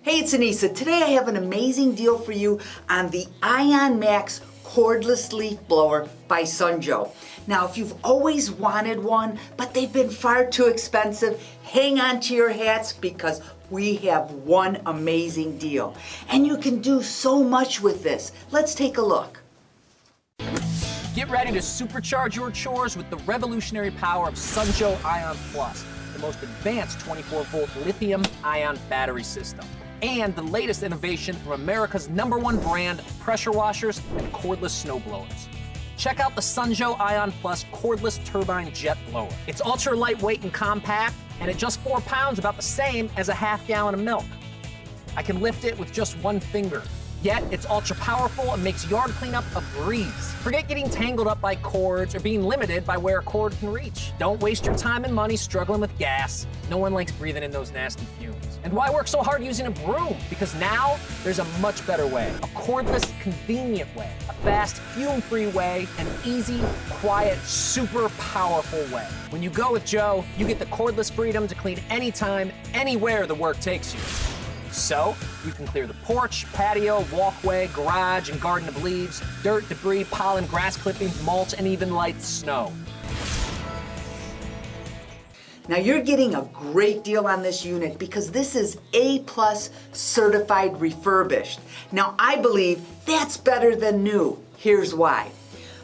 Hey, it's Anissa. Today I have an amazing deal for you on the IONMAX Cordless Leaf Blower by Sunjoe. Now, if you've always wanted one, but they've been far too expensive, hang on to your hats because we have one amazing deal. And you can do so much with this. Let's take a look. Get ready to supercharge your chores with the revolutionary power of Sunjoe ION Plus, the most advanced 24-volt lithium-ion battery system, and the latest innovation from America's #1 brand of pressure washers and cordless snow blowers. Check out the Sunjoe ION Plus cordless turbine jet blower. It's ultra lightweight and compact, and at just 4 pounds, about the same as a half gallon of milk. I can lift it with just one finger. Yet, it's ultra powerful and makes yard cleanup a breeze. Forget getting tangled up by cords or being limited by where a cord can reach. Don't waste your time and money struggling with gas. No one likes breathing in those nasty fumes. And why work so hard using a broom? Because now, there's a much better way. A cordless, convenient way. A fast, fume-free way. An easy, quiet, super powerful way. When you go with Joe, you get the cordless freedom to clean anytime, anywhere the work takes you. So, you can clear the porch, patio, walkway, garage, and garden of leaves, dirt, debris, pollen, grass clippings, mulch, and even light snow. Now you're getting a great deal on this unit because this is A+ certified refurbished. Now I believe that's better than new. Here's why.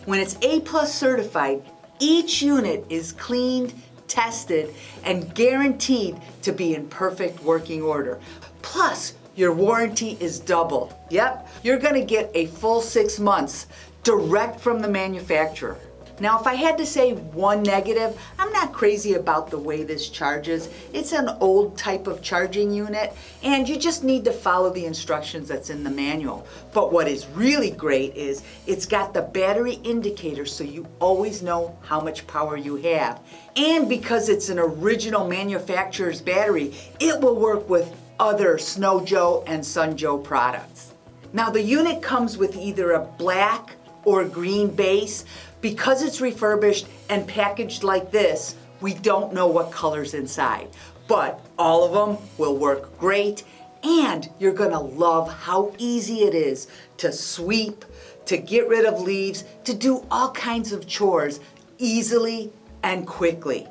When it's A+ certified, each unit is cleaned, tested, and guaranteed to be in perfect working order. Plus, your warranty is doubled. Yep, you're gonna get a full 6 months direct from the manufacturer. Now, if I had to say one negative, I'm not crazy about the way this charges. It's an old type of charging unit, and you just need to follow the instructions that's in the manual. But what is really great is it's got the battery indicator so you always know how much power you have. And because it's an original manufacturer's battery, it will work with other Snowjoe and Sunjoe products. Now the unit comes with either a black or green base. Because it's refurbished and packaged like this, we don't know what color's inside. But all of them will work great, and you're gonna love how easy it is to sweep, to get rid of leaves, to do all kinds of chores easily and quickly.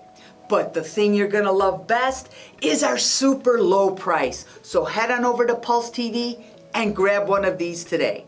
But the thing you're gonna love best is our super low price. So head on over to Pulse TV and grab one of these today.